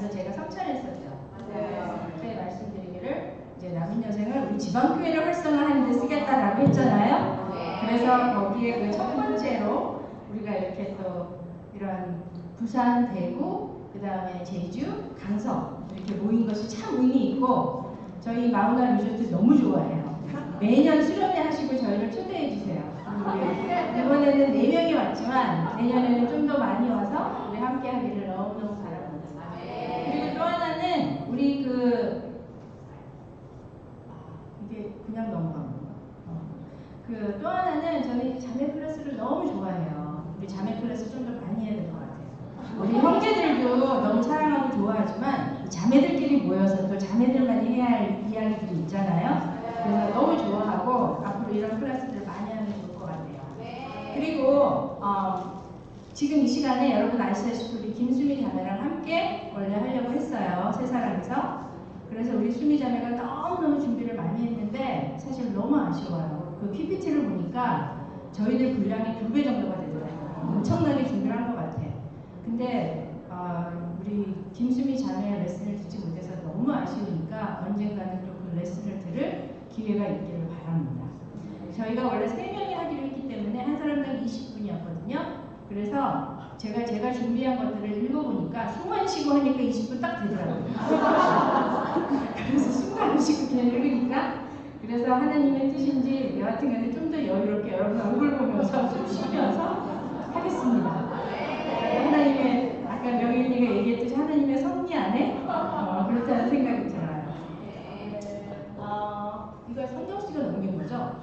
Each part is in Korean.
가서 제가 성찬했었죠. 그때 말씀드리기를 이제 남은 여생을 우리 지방교회를 활성화하는 데 쓰겠다라고 했잖아요. 그래서 거기에 그 첫 번째로 우리가 이렇게 또 이런 부산, 대구, 그 다음에 제주, 강서 이렇게 모인 것이 참 의미 있고 저희 마우나 리조트 너무 좋아해요. 매년 수련회 하시고 저희를 초대해 주세요. 이번에는 4명이 왔지만 내년에는 좀 더 많이 와서 우리 함께 하기를 너무너무 바랍니다. 그리고 또 하나는 우리 이게 그냥 넘어간 거. 또 하나는 저희 자매 클래스를 너무 좋아해요. 우리 자매 클래스 좀 더 많이 해야 될 것 같아요. 우리 형제들도 너무 사랑하고 좋아하지만 자매들끼리 모여서 또 자매들만이 해야 할 이야기들이 있잖아요. 그래서 너무 좋아하고 앞으로 이런 클래스들을 많이 하면 좋을 것 같아요. 그리고 지금 이 시간에 여러분 아시다시피 우리 김수미 자매랑 함께 원래 하려고 했어요. 세 사람이서. 그래서 우리 수미 자매가 너무너무 준비를 많이 했는데 사실 너무 아쉬워요. 그 PPT를 보니까 저희들 분량이 2배 정도가 되더라고요. 엄청나게 준비를 한 것 같아. 근데 우리 김수미 자매의 레슨을 듣지 못해서 너무 아쉬우니까 언젠가는 또 그 레슨을 들을 기회가 있기를 바랍니다. 저희가 원래 3명이 하기로 했기 때문에 한 사람당 20분이었거든요. 그래서 제가 준비한 것들을 읽어보니까 숨만 쉬고 하니까 20분 딱 되더라고요. 그래서 숨만 쉬고 그냥 읽으니까 그래서 하나님의 뜻인지 여하튼 간에 좀 더 여유롭게 여러분 얼굴 보면서 숨 쉬면서 하겠습니다. 하나님의 아까 명일이가 얘기했듯이 하나님의 섭리 안에 그렇다는 생각이 들어요. 이거 성경씨가 넘긴 거죠?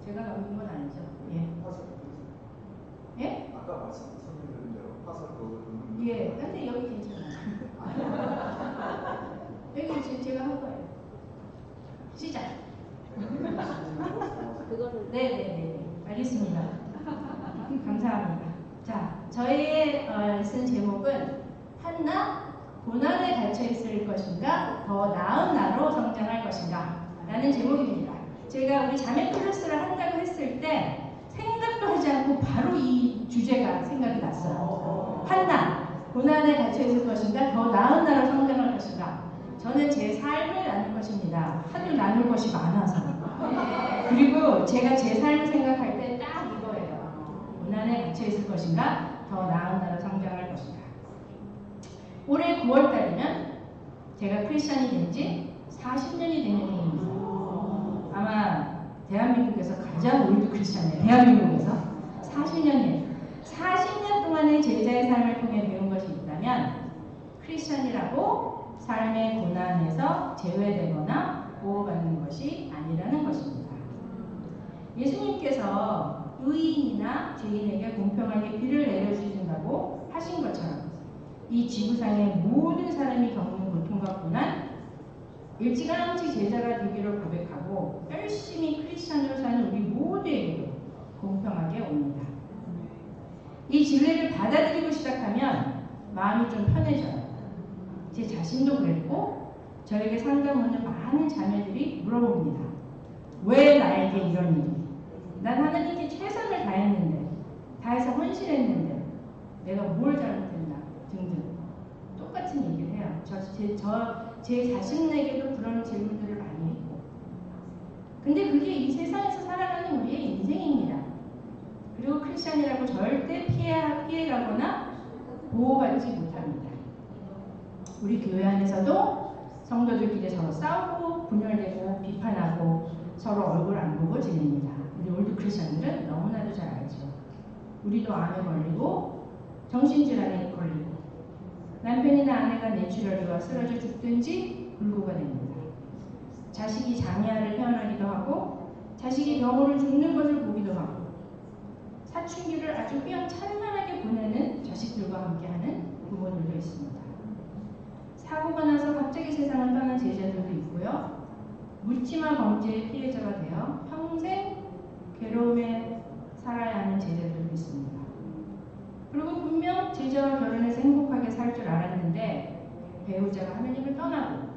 제가 넘긴 건 아니죠? 예. 예? 아까 말씀드린 대로 파설도 예, 근데 여기 괜찮아요. 여기 지금 제가 한 거예요. 시작. 그거를 네네네 알겠습니다. 감사합니다. 자, 저희의 쓴 제목은 한나 고난에 갇혀 있을 것인가 더 나은 나로 성장할 것인가 라는 제목입니다. 제가 우리 자매 클래스를 한다고 했을 때 생각도 하지 않고 바로 이 주제가 생각이 났어요. 한나 고난에 갇혀 있을 것인가 더 나은 나로 성장할 것인가. 저는 제 삶을 나눌 것입니다. 하도 나눌 것이 많아서. 그리고 제가 제 삶을 생각할 때 딱 이거예요. 고난에 갇혀 있을 것인가 더 나은 나로 성장할 것인가. 올해 9월달이면 제가 크리스찬이 된 지 40년이 되는 해입니다. 아마 대한민국에서 가장 올드 크리스찬이에요. 대한민국에서 40년이에요. 40년 동안의 제자의 삶을 통해 배운 것이 있다면 크리스찬이라고 삶의 고난에서 제외되거나 보호받는 것이 아니라는 것입니다. 예수님께서 의인이나 죄인에게 공평하게 비를 내려주신다고 하신 것처럼 이 지구상의 모든 사람이 겪는 고통과 고난, 일찌감치 제자가 되기를 고백하고 열심히 크리스찬으로 사는 우리 모두에게도 공평하게 옵니다. 이 진리를 받아들이고 시작하면 마음이 좀 편해져요. 제 자신도 그랬고 저에게 상담 오는 많은 자매들이 물어봅니다. 왜 나에게 이런 일이? 난 하나님께 최선을 다해서 헌신했는데 내가 뭘 잘못했나 등등 똑같은 얘기를 해요. 제 자신에게도 그런 질문들을 많이 했고 근데 그게 이 세상에서 살아가는 우리의 인생입니다. 그리고 크리스찬이라고 절대 피해가거나 보호받지 못합니다. 우리 교회 안에서도 성도들끼리 서로 싸우고 분열되고 비판하고 서로 얼굴 안 보고 지냅니다. 우리 올드 크리스찬들은 너무나도 잘 알죠. 우리도 암에 걸리고 정신질환에 걸리고 남편이나 아내가 뇌출혈이와 쓰러져 죽든지 불구가 됩니다. 자식이 장애아를 태어나기도 하고 자식이 병으로 죽는 것을 보기도 하고 사춘기를 아주 휘황찬란하게 보내는 자식들과 함께하는 부모들도 있습니다. 사고가 나서 갑자기 세상을 떠난 제자들도 있고요. 묻지마 범죄의 피해자가 되어 평생 괴로움에 살아야 하는 제자들도 있습니다. 그리고 분명 제자와 결혼해서 행복하게 살 줄 알았는데 배우자가 하나님을 떠나고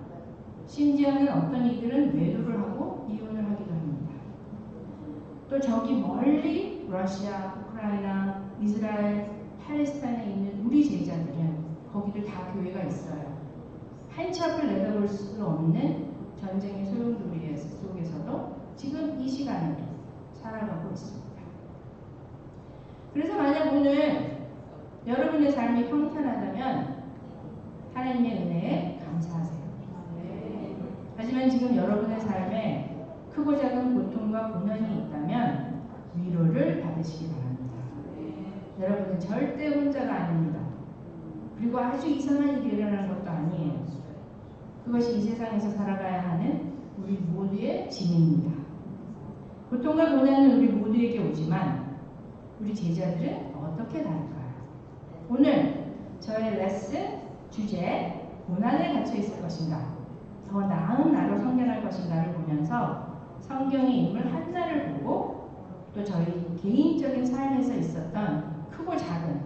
심지어는 어떤 이들은 외도를 하고 이혼을 하기도 합니다. 또 저기 멀리 러시아, 우크라이나, 이스라엘, 팔레스타인에 있는 우리 제자들은 거기도 다 교회가 있어요. 한 치 앞을 내다볼 수 없는 전쟁의 소용돌이 속에서도 지금 이 시간을 살아가고 있습니다. 그래서 만약 오늘 여러분의 삶이 평탄하다면 하나님의 은혜에 감사하세요. 하지만 지금 여러분의 삶에 크고 작은 고통과 고난이 있다면 위로를 받으시기 바랍니다. 여러분은 절대 혼자가 아닙니다. 그리고 아주 이상한 일이 일어나는 것도 아니에요. 그것이 이 세상에서 살아가야 하는 우리 모두의 짐입니다. 고통과 고난은 우리 모두에게 오지만 우리 제자들은 어떻게 다를까요? 오늘 저의 레슨 주제 고난에 갇혀 있을 것인가, 더 나은 나로 성장할 것인가를 보면서 성경의 인물 한나를 보고 또 저희 개인적인 삶에서 있었던 크고 작은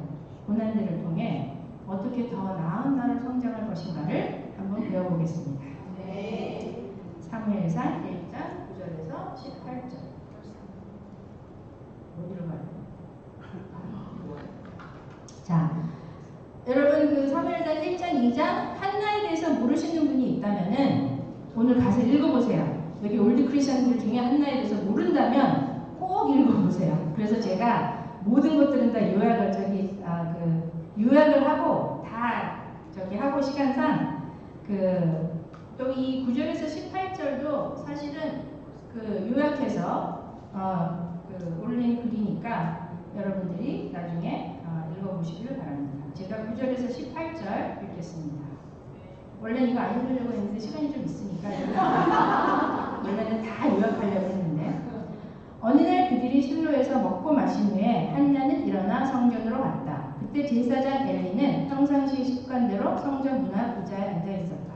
고난들을 통해 어떻게 더 나은 나로 성장할 것인가를 한번 배워보겠습니다. 사무엘상 1장 9절에서 18절. 어디로 가요? 자, 여러분 그 사무엘상 1장 2장 한나에 대해서 모르시는 분이 있다면은 오늘 가서 읽어보세요. 여기 올드 크리스천들 중에 한나에 대해서 모른다면 꼭 읽어보세요. 그래서 제가 모든 것들은 다 요약을 하고 다 하고 시간상 또 이 9절에서 18절도 사실은 요약해서 올린 글이니까 여러분들이 나중에 읽어보시길 바랍니다. 제가 9절에서 18절 읽겠습니다. 원래 이거 안 읽으려고 했는데 시간이 좀 있으니까 원래는 다 요약하려고 했는데 어느 날 그들이 실로에서 먹고 마신 후에 한나는 일어나 성전으로 갔다. 그때 제사장 엘리는 평상시 습관대로 성전 문 앞 의자에 앉아 있었다.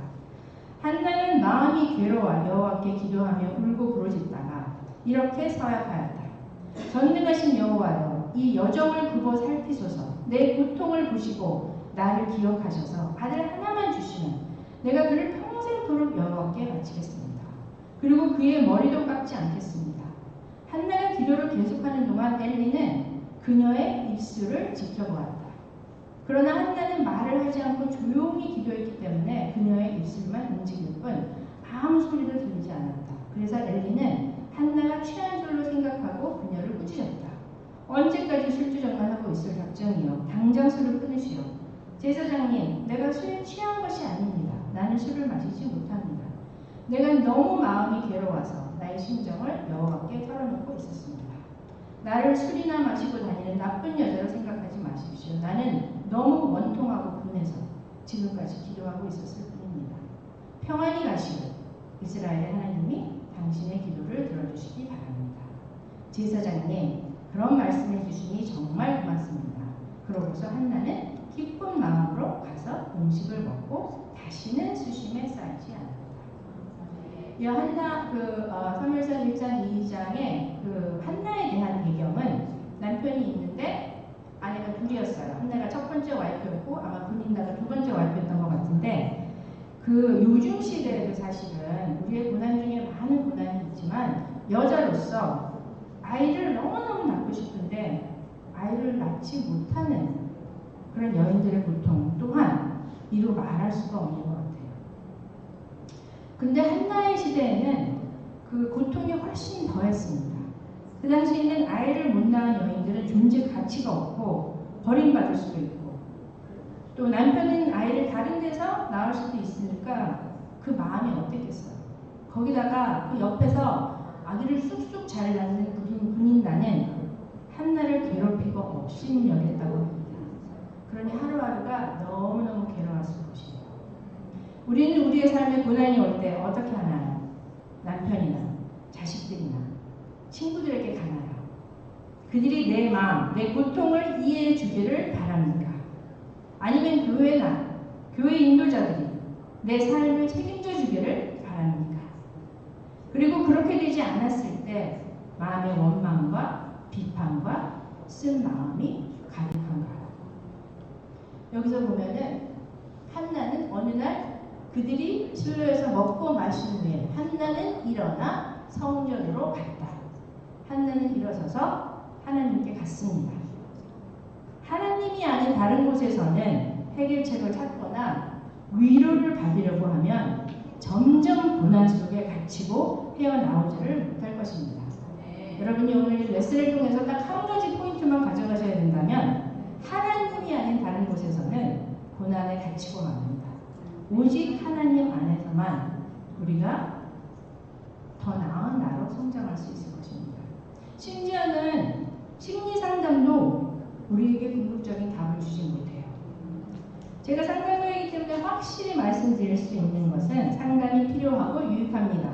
한나는 마음이 괴로워 여호와께 기도하며 울고 부르짖다가 이렇게 서약하였다. 전능하신 여호와여, 이 여종을 굽어 살피소서. 내 고통을 보시고 나를 기억하셔서 아들 하나만 주시면 내가 그를 평생토록 여호와께 바치겠습니다. 그리고 그의 머리도 깎지 않겠습니다. 한나가 기도를 계속하는 동안 엘리는 그녀의 입술을 지켜보았다. 그러나 한나는 말을 하지 않고 조용히 기도했기 때문에 그녀의 입술만 움직일 뿐 아무 소리도 들리지 않았다. 그래서 엘리는 한나가 취한 줄로 생각하고 그녀를 꾸짖었다. 언제까지 술주정만 하고 있을 작정이요? 당장 술을 끊으시오. 제사장님, 내가 술에 취한 것이 아닙니다. 나는 술을 마시지 못합니다. 내가 너무 마음이 괴로워서 나의 심정을 여호와께 털어놓고 있었습니다. 나를 술이나 마시고 다니는 나쁜 여자로 생각하지 마십시오. 나는 너무 원통하고 분해서 지금까지 기도하고 있었을 뿐입니다. 평안히 가시고 이스라엘의 하나님이 당신의 기도를 들어주시기 바랍니다. 제사장님, 그런 말씀해 주시니 정말 고맙습니다. 그러고서 한나는 기쁜 마음으로 가서 음식을 먹고 다시는 수심에 쌓이지 않았다. 이 한나 사무엘상 1장 2장에 한나에 대한 배경은 남편이 있는데 아내가 둘이었어요. 한나가 첫 번째 와이프였고 아마 분인다가 두 번째 와이프였던 것 같은데 요즘 시대에도 사실은 우리의 고난 중에 많은 고난이 있지만 여자로서 아이를 너무너무 낳고 싶은데 아이를 낳지 못하는 그런 여인들의 고통 또한 이루 말할 수가 없는 것 같아요. 근데 한나의 시대에는 그 고통이 훨씬 더했습니다. 그 당시에는 아이를 못 낳은 여인들은 존재 가치가 없고 버림받을 수도 있고 또 남편은 아이를 다른 데서 낳을 수도 있으니까 그 마음이 어땠겠어요. 거기다가 그 옆에서 아기를 쑥쑥 잘 낳는 군인나는 한나를 괴롭히고 없인 여겼다고 합니다. 그러니 하루하루가 너무너무 괴로웠을 것이에요. 우리는 우리의 삶에 고난이 올 때 어떻게 하나요? 남편이나 자식들이나 친구들에게 가나요? 그들이 내 마음, 내 고통을 이해해 주기를 바랍니까? 아니면 교회나 교회 인도자들이 내 삶을 책임져 주기를 바랍니까? 그리고 그렇게 되지 않았을 때 마음의 원망과 비판과 쓴 마음이 가득한가요? 여기서 보면은 한나는 어느 날 그들이 실로에서 먹고 마신 후에 한나는 일어나 성전으로 갔다. 한나는 일어서서 하나님께 갔습니다. 하나님이 아닌 다른 곳에서는 해결책을 찾거나 위로를 받으려고 하면 점점 고난 속에 갇히고 헤어나오지를 못할 것입니다. 여러분이 오늘 이 레슨을 통해서 딱 한 가지 포인트만 가져가셔야 된다면 하나님이 아닌 다른 곳에서는 고난에 갇히고 맙니다. 오직 하나님 안에서만 우리가 더 나은 나로 성장할 수 있을 것입니다. 심지어는 심리 상담도 우리에게 궁극적인 답을 주지 못해요. 제가 상담가이기 때문에 확실히 말씀드릴 수 있는 것은 상담이 필요하고 유익합니다.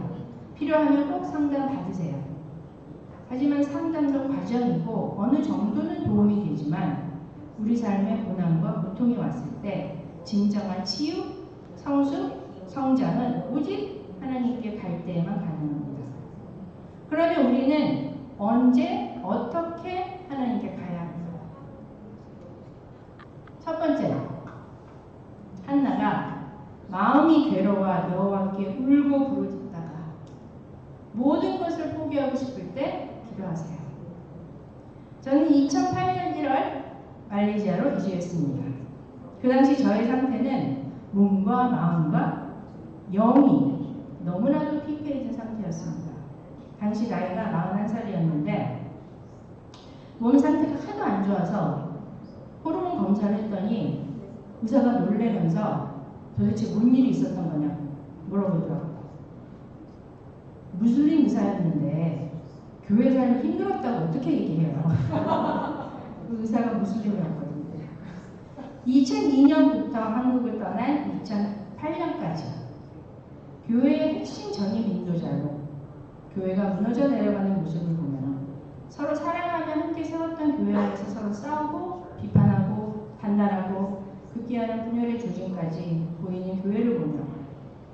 필요하면 꼭 상담 받으세요. 하지만 상담도 과정이고 어느 정도는 도움이 되지만 우리 삶에 고난과 고통이 왔을 때 진정한 치유, 성숙, 성장은 오직 하나님께 갈 때에만 가능합니다. 그러면 우리는 언제 어떻게 하나님께 가야 합니까? 첫 번째, 한나가 마음이 괴로워 여호와께 울고 부르짖다가 모든 것을 포기하고 싶을 때 기도하세요. 저는 2008년 1월 말레이시아로 이주했습니다. 그 당시 저의 상태는 몸과 마음과 영이 너무나도 피폐해진 상태였습니다. 당시 나이가 41살이었는데 몸 상태가 하도 안 좋아서 호르몬 검사를 했더니 의사가 놀래면서 도대체 뭔 일이 있었던 거냐 물어보더라고요. 무슬림 의사였는데 교회 삶이 힘들었다고 어떻게 얘기해요? 그 의사가 무슬림이었거든요. 2002년부터 한국을 떠난 2008년까지 교회의 핵심 전임 인도자로 교회가 무너져 내려가는 모습을 보면 서로 사랑하며 함께 세웠던 교회 안에서 서로 싸우고 비판하고 판단하고 급기야는 분열의 조짐까지 보이는 교회를 보며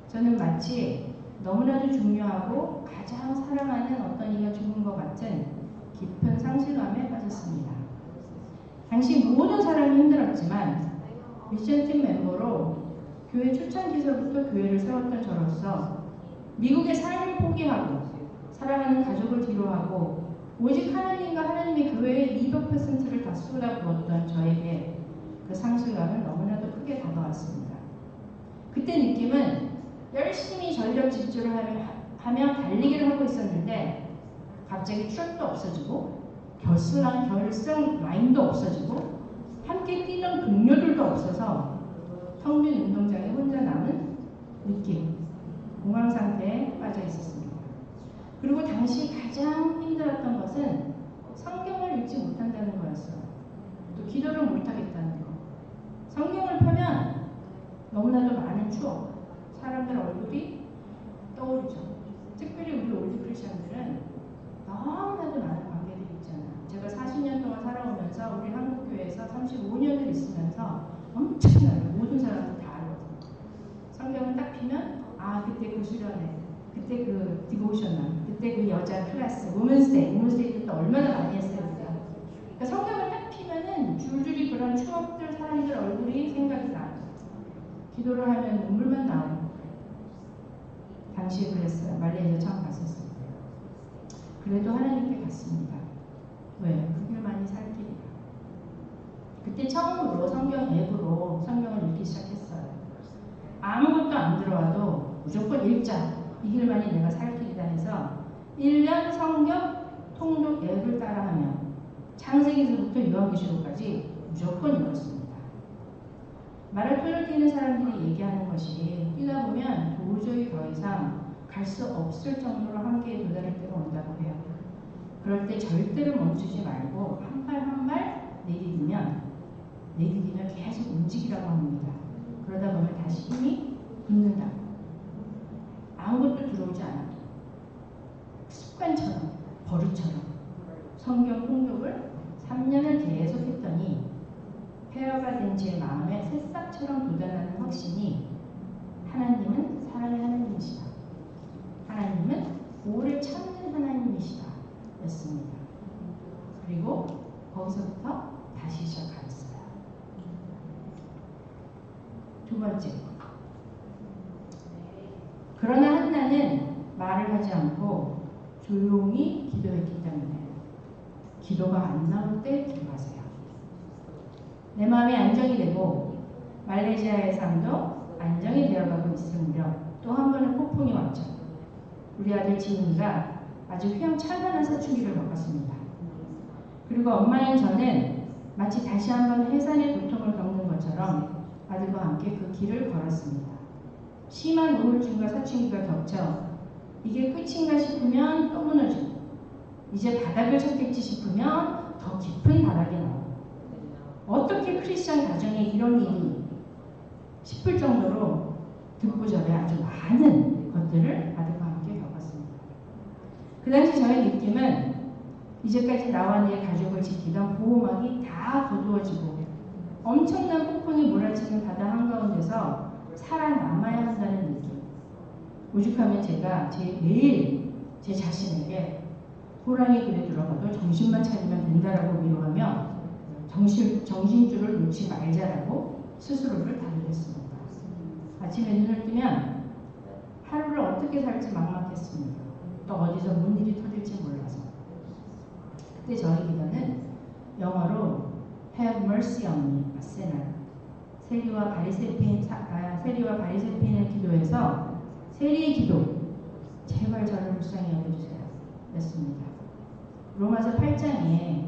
저는 마치 너무나도 중요하고 가장 사랑하는 어떤 이가 죽은 것 같은 깊은 상실감에 빠졌습니다. 당시 모든 사람이 힘들었지만 미션팀 멤버로 교회 초창기서부터 교회를 세웠던 저로서 미국의 삶을 포기하고 사랑하는 가족을 뒤로하고 오직 하나님과 하나님의 교회에 200%를 다 쏟아부었던 저에게 그 상실감은 너무나도 크게 다가왔습니다. 그때 느낌은 열심히 전력 질주를 하며 달리기를 하고 있었는데 갑자기 트랙도 없어지고 결승 라인도 없어지고 함께 뛰던 동료들도 없어서 텅 빈 운동장에 혼자 남은 느낌, 공황 상태에 빠져 있었습니다. 그리고 당시 가장 힘들었던 것은 성경을 읽지 못한다는 거였어요. 또 기도를 못하겠다는 거. 성경을 펴면 너무나도 많은 추억, 사람들 얼굴이 떠오르죠. 특별히 우리 올드 크리스천들은 너무나도 많은 관계들이 있잖아요. 제가 40년 동안 살아오면서 우리 한국교회에서 35년을 있으면서 엄청나요. 모든 사람들 다 알거든요. 성경을 딱 피면 그때 그 수련회, 그때 그 디보셔널, 그때 그 여자 클래스, 우먼스데이 때 얼마나 많이 했어요. 그러니까 성경을 딱 피면은 줄줄이 그런 추억들, 사람들 얼굴이 생각이 나요. 기도를 하면 눈물만 나오고 당시에 그랬어요. 말레이시아 처음 갔었을 때. 그래도 하나님께 갔습니다. 왜? 그 길만이 살 길이야. 그때 처음으로 성경 앱으로 성경을 읽기 시작했어요. 아무것도 안 들어와도 무조건 읽자. 이 길만이 내가 살 길이다 해서 1년 성경 통독 앱을 따라하며 창세기서부터 요한계시록까지 무조건 읽었습니다. 마라톤을 뛰는 사람들이 얘기하는 것이 뛰다 보면 도저히 더 이상 갈 수 없을 정도로 한계에 도달할 때가 온다고 해요. 그럴 때 절대로 멈추지 말고 한 발 한 발 내디디면 계속 움직이라고 합니다. 그러다 보면 다시 힘이 붙는다. 아무것도 들어오지 않아도 습관처럼 버릇처럼 성경 통독을 3년을 계속 했더니 폐허가 된 제 마음에 새싹처럼 돋아나는 확신이 하나님은 사랑의 하나님이시다. 하나님은 오래 참는 하나님이시다. 였습니다. 그리고 거기서부터 다시 시작하였어요. 두 번째. 그러나 한나는 말을 하지 않고 조용히 기도했기 때문에 기도가 안 나올 때 기도하세요. 내 마음이 안정이 되고 말레이시아의 삶도 안정이 되어가고 있을 무렵 또 한 번은 폭풍이 왔죠. 우리 아들 지훈이가 아주 휘황찬란한 사춘기를 겪었습니다. 그리고 엄마인 저는 마치 다시 한번 해산의 고통을 겪는 것처럼 아들과 함께 그 길을 걸었습니다. 심한 우울증과 사춘기가 겹쳐 이게 끝인가 싶으면 또 무너지고 이제 바닥을 찾겠지 싶으면 더 깊은 바닥에 나오고 어떻게 크리스천 가정에 이런 일이 싶을 정도로 듣고저래 아주 많은 것들을 아들과 함께 겪었습니다. 그 당시 저의 느낌은 이제까지 나와 내 가족을 지키던 보호막이 다 거두어지고 엄청난 폭풍이 몰아치는 바다 한가운데서 살아남아야 한다는 느낌. 오죽하면 제가 매일 제 자신에게 호랑이 굴에 들어가도 정신만 차리면 된다라고 위로하며 정신줄을 놓지 말자라고 스스로를 다독였습니다. 아침에 눈을 뜨면 하루를 어떻게 살지 막막했습니다. 또 어디서 뭔 일이 터질지 몰라서. 그때 저희 기도는 영어로 Have mercy on me, a sinner. 세리와 바리새인의 기도에서 세리의 기도, 제발 저를 불쌍히 여겨주세요 였습니다. 로마서 8장에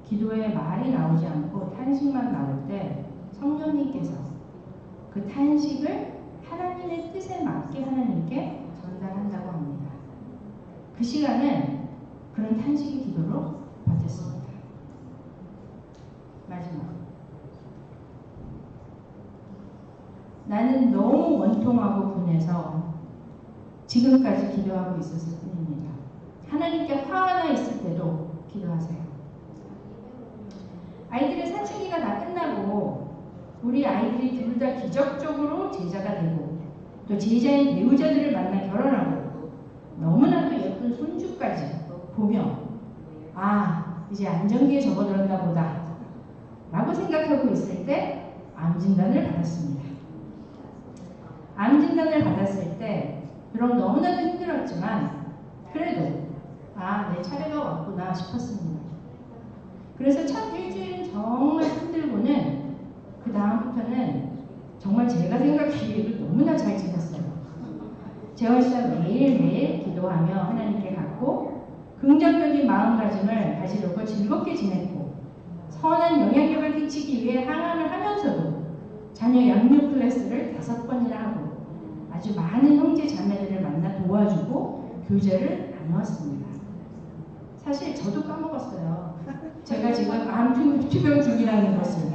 기도에 말이 나오지 않고 탄식만 나올 때 성령님께서 그 탄식을 하나님의 뜻에 맞게 하나님께 전달한다고 합니다. 그 시간은 그런 탄식의 기도로 버텼습니다. 마지막. 나는 너무 원통하고 분해서 지금까지 기도하고 있었을 뿐입니다. 하나님께 화가 나 있을 때도 기도하세요. 아이들의 사춘기가 다 끝나고 우리 아이들이 둘 다 기적적으로 제자가 되고 또 제자인 배우자들을 만나 결혼하고 너무나도 예쁜 손주까지 보며 이제 안정기에 접어들었나 보다 라고 생각하고 있을 때 암 진단을 받았습니다. 암 진단을 받았을 때 그럼 너무나도 힘들었지만 그래도 내 차례가 왔구나 싶었습니다. 그래서 첫 일주일은 정말 힘들고는 그 다음부터는 정말 제가 생각하기에도 너무나 잘 지냈어요. 재원씨와 매일매일 기도하며 하나님께 갖고 긍정적인 마음가짐을 가지려고 즐겁게 지냈고 선한 영향력을 끼치기 위해 항암을 하면서도 자녀 양육 클래스를 5번이나 하고 아주 많은 형제 자매들을 만나 도와주고 교제를 나누었습니다. 사실 저도 까먹었어요. 제가 지금 암투병 중이라는 것을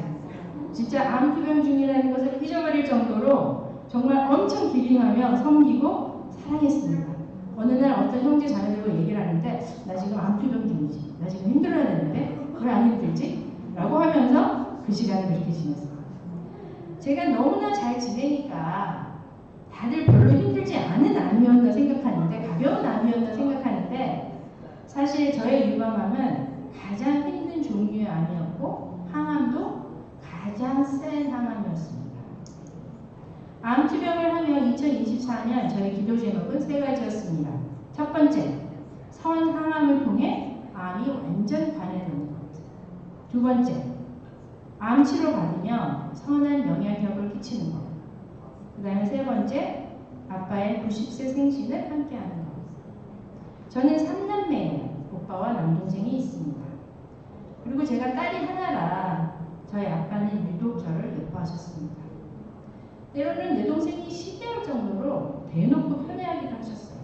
진짜 암투병 중이라는 것을 잊어버릴 정도로 정말 엄청 기링하며 섬기고 사랑했습니다. 어느 날 어떤 형제 자매들과 얘기를 하는데 나 지금 암투병 중이지. 나 지금 힘들어야 되는데 왜 안 힘들지? 라고 하면서 그 시간을 그렇게 지냈어요. 제가 너무나 잘 지내니까 다들 별로 힘들지 않은 암이었나 생각하는데 가벼운 암이었나 생각하는데 사실 저의 유방암은 가장 힘든 종류의 암이었고 항암도 가장 센 항암이었습니다. 암투병을 하며 2024년 저의 기도 제목은 3가지였습니다. 첫 번째, 선항암을 통해 암이 완전 관해되는 것. 두 번째, 암 치료 받으며 선한 영향력을 끼치는 것. 그 다음에 세 번째, 아빠의 90세 생신을 함께하는 것. 저는 3남매예요. 오빠와 남동생이 있습니다. 그리고 제가 딸이 하나라 저희 아빠는 유독 저를 예뻐하셨습니다. 때로는 내 동생이 시기할 정도로 대놓고 편애하기도 하셨어요.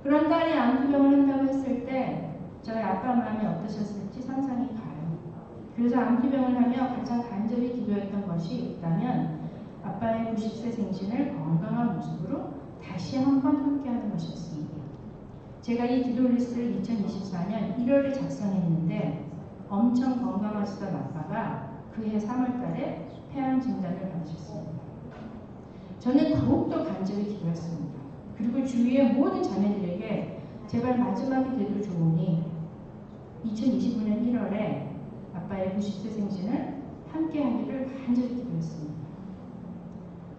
그런 딸이 암투병을 한다고 했을 때 저희 아빠 마음이 어떠셨을지 상상이 가요. 그래서 암투병을 하며 가장 간절히 기도했던 것이 있다면 아빠의 90세 생신을 건강한 모습으로 다시 한번 함께하는 것이었습니다. 제가 이 기도 리스트를 2024년 1월에 작성했는데 엄청 건강하시던 아빠가 그해 3월달에 폐암 진단을 받으셨습니다. 저는 더욱더 간절히 기도했습니다. 그리고 주위의 모든 자매들에게 제발 마지막이 돼도 좋으니 2025년 1월에 아빠의 90세 생신을 함께 하기를 간절히 기도했습니다.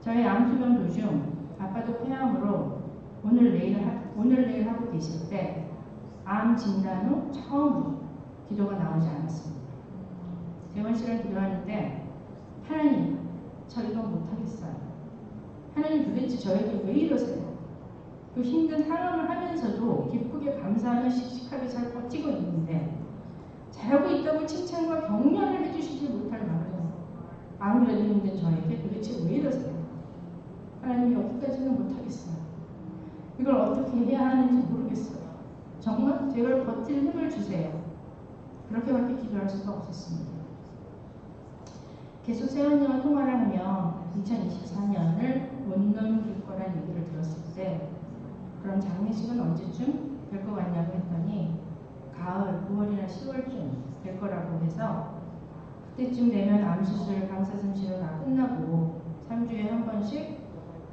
저희 암투병 도중 아빠도 폐암으로 오늘 내일 하고 계실 때 암 진단 후 처음으로 기도가 나오지 않았습니다. 재원 씨랑 기도하는데 하나님, 저 이거 못하겠어요. 하나님 도대체 저에게 왜 이러세요? 그 힘든 상황을 하면서도 기쁘게 감사하며 씩씩하게 잘 버티고 있는데 잘하고 있다고 칭찬과 격려를 해주시지 못할 만큼 안 그래도 힘든 저에게 도대체 왜 이러세요? 하나님 여기까지는 못하겠어요. 이걸 어떻게 해야 하는지 모르겠어요. 정말 제가 버틸 힘을 주세요. 그렇게밖에 기도할 수가 없었습니다. 계속 세원님과 통화를 하며 2024년을 못 넘길 거란 얘기를 들었을 때 그럼 장례식은 언제쯤 될 것 같냐고 했더니 가을 9월이나 10월쯤 될 거라고 해서 그때쯤 되면 암수술, 방사선 치료 다 끝나고 3주에 한 번씩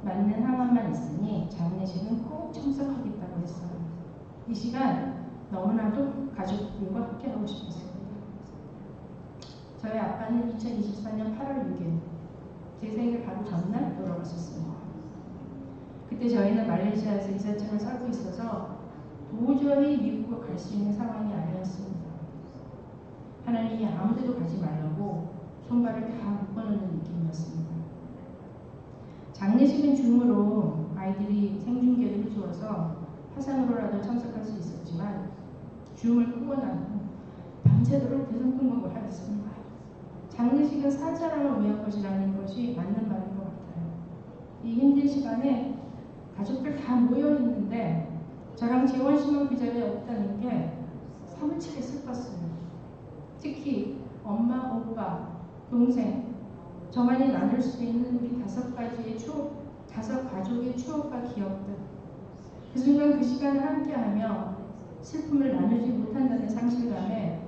맞는 항암만 있으니 장례식은 꼭 참석하겠다고 했어요. 이 시간 너무나도 가족들과 함께하고 싶었습니다. 저희 아빠는 2024년 8월 6일 제 생일 바로 전날 돌아가셨습니다. 그때 저희는 말레이시아에서 이삿짐을 싸고 있어서 도저히 미국으로 갈 수 있는 상황이 아니었습니다. 하나님이 아무데도 가지 말라고 손발을 다 묶어놓는 느낌이었습니다. 장례식은 줌으로 아이들이 생중계를 해주어서 화상으로라도 참석할 수 있었지만 줌을 끄고 나면 밤새도록 대성통곡을 하였습니다. 장례식은 산 사람을 위한 것이라는 것이 맞는 말인 것 같아요. 이 힘든 시간에 가족들 다 모여있는데 저랑 재원 씨만 그 자리에 없다는 게 사무치게 슬펐어요. 특히 엄마, 오빠, 동생 저만이 나눌 수 있는 우리 5가지의 추억, 5가족의 추억과 기억들. 그 순간 그 시간을 함께하며 슬픔을 나누지 못한다는 상실감에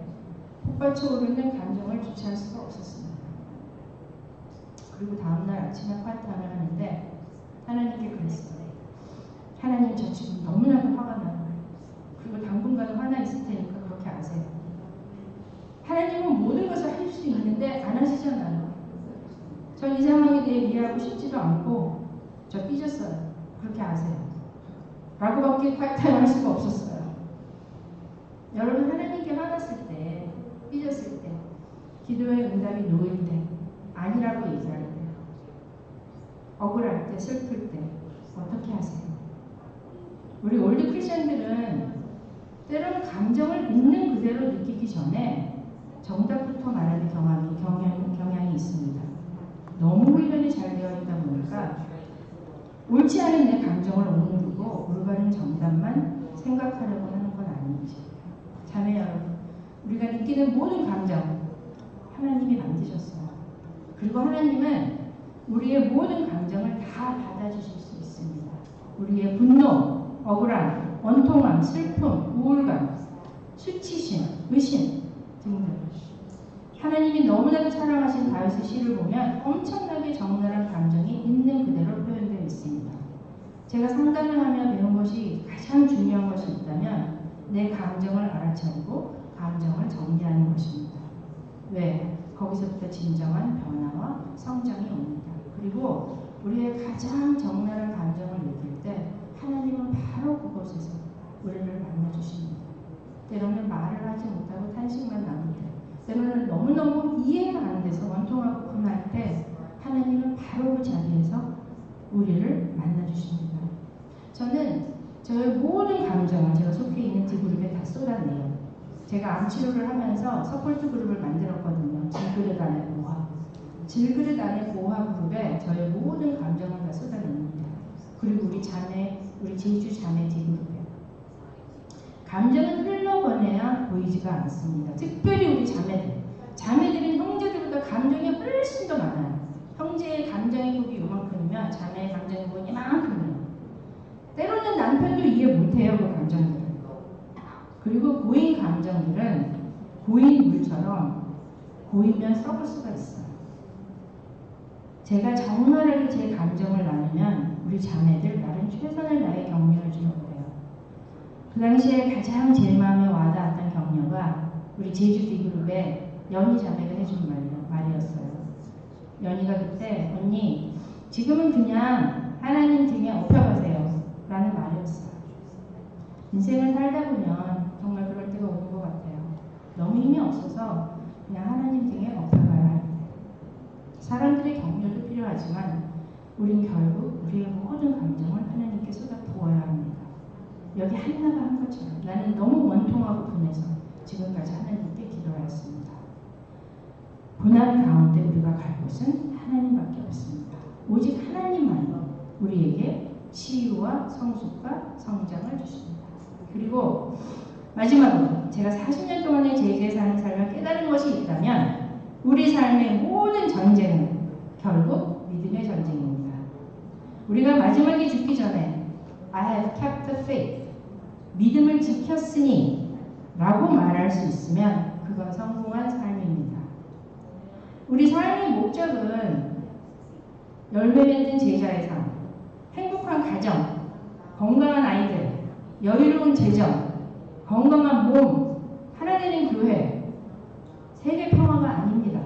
폭발쳐 오르는 감정을 주체할 수가 없었습니다. 그리고 다음날 아침에 파티함을 하는데 하나님께 그랬어요. 하나님, 저 지금 너무나도 화가 나요. 그리고 당분간은 화나 있을 테니까 그렇게 아세요. 하나님은 모든 것을 할 수 있는데 안 하시잖아요. 전 이 상황에 대해 이해하고 싶지도 않고 저 삐졌어요. 그렇게 아세요. 라고밖에 파이타임 할 수가 없었어요. 여러분, 하나님께 화났을 때, 삐졌을 때, 기도의 응답이 놓일 때, 아니라고 얘기할 때, 억울할 때, 슬플 때 어떻게 하세요? 우리 올드 크리스천들은 때로는 감정을 있는 그대로 느끼기 전에 정답부터 말하는 경향이 있습니다. 너무 훈련이 잘 되어 있다 보니까 옳지 않은 내 감정을 오누르고 올바른 정답만 생각하려고 하는 건 아닌지. 자매 여러분, 우리가 느끼는 모든 감정 하나님이 만드셨어요. 그리고 하나님은 우리의 모든 감정을 다 받아주실 수 있습니다. 우리의 분노, 억울함, 원통함, 슬픔, 우울감, 수치심, 의심 등등. 하나님이 너무나도 사랑하신 다윗의 시를 보면 엄청나게 적나라한 감정이 있는 그대로 표현되어 있습니다. 제가 상담을 하며 배운 것이 가장 중요한 것이 있다면 내 감정을 알아차리고 감정을 정리하는 것입니다. 왜? 거기서부터 진정한 변화와 성장이 옵니다. 그리고 우리의 가장 적나라한 감정을 느낄 때 하나님은 바로 그곳에서 우리를 만나주십니다. 때로는 말을 하지 못하고 탄식만 나올 때, 때로는 너무너무 이해가 안 돼서 원통하고 분할 때 하나님은 바로 그 자리에서 우리를 만나주십니다. 저는 저의 모든 감정을 제가 속해 있는 D그룹에 다 쏟아내요. 제가 암치료를 하면서 서포트 그룹을 만들었거든요. 질그릇 안에 모아. 질그릇 안에 모아 그룹에 저의 모든 감정을 다 쏟아냅니다. 그리고 우리 자매, 우리 제주 자매 D그룹에. 감정은 흘러보내야 보이지가 않습니다. 특별히 우리 자매들. 자매들은 형제들보다 감정이 훨씬 더 많아요. 형제의 감정의 폭이 요만큼이면 자매의 감정의 폭이 이만큼이에요. 때로는 남편도 이해 못해요, 그 감정들을. 그리고 고인 감정들은 고인 물처럼 고이면 썩을 수가 있어요. 제가 적나라하게 제 감정을 나누면 우리 자매들 나름 최선을 다해 격려해 주는 거예요. 그 당시에 가장 제 마음에 와닿았던 격려가 우리 제주 D그룹의 연희 자매가 해준 말이었어요. 연희가 그때 언니 지금은 그냥 하나님 등에 업혀가세요 라는 말이었어요. 인생을 살다 보면 정말 그럴 때가 오는 것 같아요. 너무 힘이 없어서 그냥 하나님 등에 엎어가야 합니다. 사람들의 격려도 필요하지만 우린 결국 우리의 모든 감정을 하나님께 쏟아부어야 합니다. 여기 한나가 한 것처럼 나는 너무 원통하고 분해서 지금까지 하나님께 기도하였습니다. 고난 가운데 우리가 갈 곳은 하나님밖에 없습니다. 오직 하나님만이 우리에게 치유와 성숙과 성장을 주십니다. 그리고 마지막으로 제가 40년 동안의 제자의 삶을 깨달은 것이 있다면 우리 삶의 모든 전쟁은 결국 믿음의 전쟁입니다. 우리가 마지막에 죽기 전에 I have kept the faith, 믿음을 지켰으니 라고 말할 수 있으면 그건 성공한 삶입니다. 우리 삶의 목적은 열매 맺는 제자의 삶, 행복한 가정, 건강한 아이들, 여유로운 재정, 건강한 몸, 하나 되는 교회, 세계 평화가 아닙니다.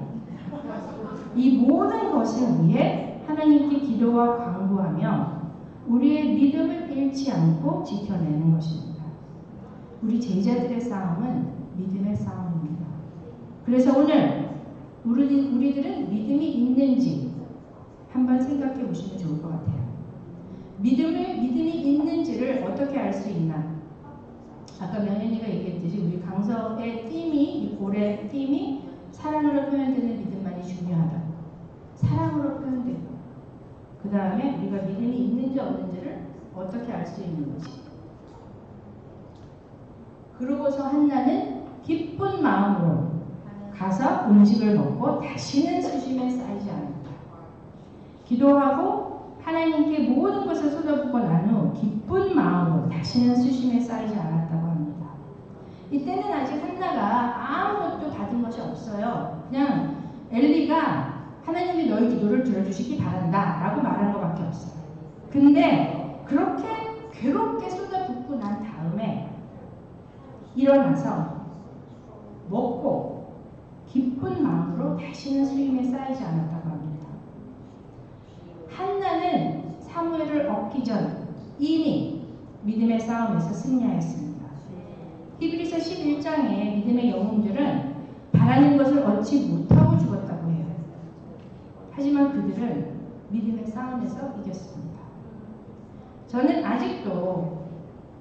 이 모든 것을 위해 하나님께 기도와 간구하며 우리의 믿음을 잃지 않고 지켜내는 것입니다. 우리 제자들의 싸움은 믿음의 싸움입니다. 그래서 오늘 우리들은 믿음이 있는지 한번 생각해 보시면 좋을 것 같아요. 믿음이 있는지를 어떻게 알 수 있나? 아까 명현이가 얘기했듯이 우리 강서의 이 고래 팀이 사랑으로 표현되는 믿음만이 중요하다. 사랑으로 표현되고 그 다음에 우리가 믿음이 있는지 없는지를 어떻게 알 수 있는지. 그러고서 한나는 기쁜 마음으로 가서 음식을 먹고 다시는 수심에 쌓이지 않았다. 기도하고 하나님께 모든 것을 쏟아붓고 난 후 기쁜 마음으로 다시는 수심에 쌓이지 않았다고 합니다. 이때는 아직 한나가 아무것도 받은 것이 없어요. 그냥 엘리가 하나님이 너희 기도를 들어주시기 바란다 라고 말한 것밖에 없어요. 근데 그렇게 괴롭게 쏟아붓고 난 다음에 일어나서 먹고 기쁜 마음으로 다시는 수임에 쌓이지 않았다고 합니다. 한나는 사무엘을 얻기 전 이미 믿음의 싸움에서 승리하였습니다. 히브리서 11장의 믿음의 영웅들은 바라는 것을 얻지 못하고 죽었다고 해요. 하지만 그들은 믿음의 싸움에서 이겼습니다. 저는 아직도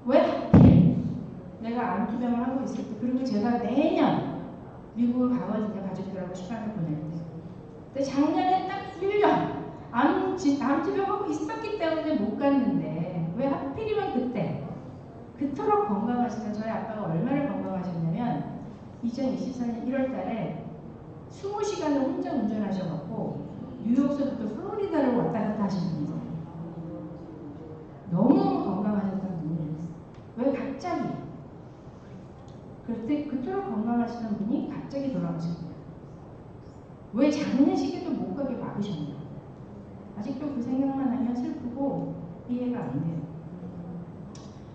왜 하필 내가 암투병을 하고 있을 때, 그리고 제가 매년 미국을 가거든요. 가족들하고 시간을 보낼 때. 근데 작년에 딱 1년 암투병하고 있었기 때문에 못 갔는데 왜 하필이면 그때 그토록 건강하시던 저희 아빠가 얼마나 건강하셨냐면 2024년 1월 달에 20시간을 혼자 운전하셔갖고 뉴욕서부터 플로리다를 왔다 갔다 하신 분이세요. 너무 건강하셨던 분이 왜 갑자기 그때 그토록 건강하시던 분이 갑자기 돌아가신 거예요. 왜 장례식에도 못 가게 막으셨나요? 아직도 그 생각만 하면 슬프고 이해가 안 돼요.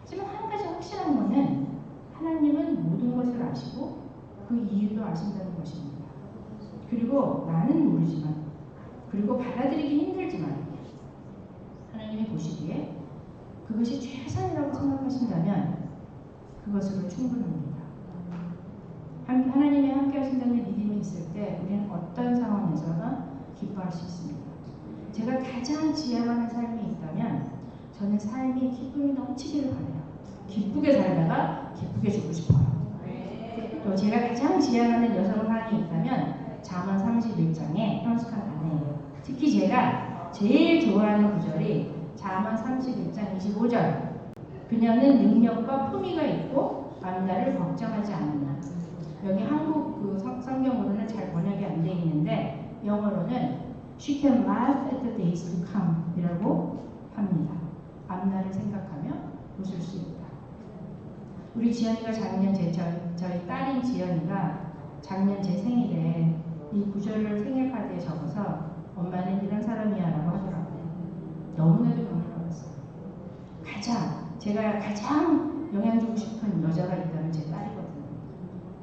하지만 한 가지 확실한 것은 하나님은 모든 것을 아시고 그 이유도 아신다는 것입니다. 그리고 나는 모르지만, 그리고 받아들이기 힘들지만 하나님이 보시기에 그것이 최선이라고 생각하신다면 그것으로 충분합니다. 하나님이 함께 하신다는 믿음이 있을 때 우리는 어떤 상황에서나 기뻐할 수 있습니다. 제가 가장 지향하는 삶이 있다면 저는 삶이 기쁨이 넘치기를 바라요. 기쁘게 살다가 기쁘게 죽고 싶어요. 또 제가 가장 지향하는 여성상이 있다면 잠언 31장의 현숙한 아내예요. 특히 제가 제일 좋아하는 구절이 잠언 31장 25절. 그녀는 능력과 품위가 있고 남자를 걱정하지 않는다. 여기 한국 그 성경으로는 잘 번역이 안 돼 있는데 영어로는 She can laugh at the days to come 이라고 합니다. 앞날을 생각하며 웃을 수 있다. 우리 지연이가 작년 저희 딸인 지연이가 작년 제 생일에 이 구절을 생일 카드에 적어서 엄마는 이런 사람이야 라고 하더라고요. 너무나도 감동받았어요. 제가 가장 영향 주고 싶은 여자가 있다면 제 딸이거든요.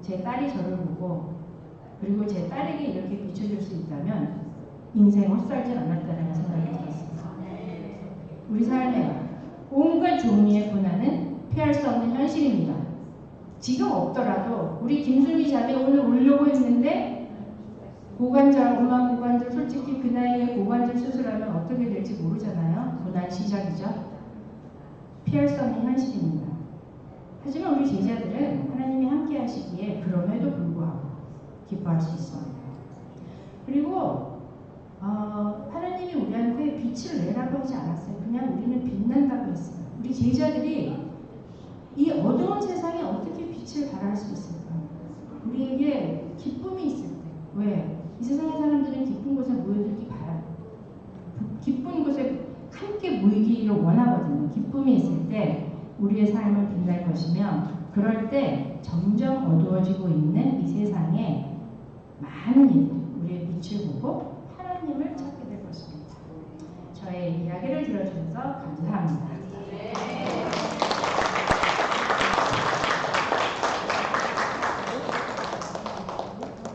제 딸이 저를 보고 그리고 제 딸에게 이렇게 비춰줄 수 있다면 인생 헛살지 않았다는 생각이 들었습니다. 우리 삶에 온갖 종류의 고난은 피할 수 없는 현실입니다. 지금 없더라도 우리 김순희 자매 오늘 오려고 했는데 고관절, 엄마 고관절, 솔직히 그 나이에 고관절 수술하면 어떻게 될지 모르잖아요. 고난 시작이죠. 피할 수 없는 현실입니다. 하지만 우리 제자들은 하나님이 함께 하시기에 그럼에도 불구하고 기뻐할 수 있습니다. 그리고 하나님이 우리한테 빛을 내라고 하지 않았어요. 그냥 우리는 빛난다고 했어요. 우리 제자들이 이 어두운 세상에 어떻게 빛을 발할 수 있을까? 우리에게 기쁨이 있을 때. 왜? 이 세상의 사람들은 기쁜 곳에 모여들기 바라요. 기쁜 곳에 함께 모이기를 원하거든요. 기쁨이 있을 때 우리의 삶을 빛날 것이며, 그럴 때 점점 어두워지고 있는 이 세상에 많은 이들이 우리의 빛을 보고 하나님을 찾게 될 것입니다. 저의 이야기를 들어주셔서 감사합니다.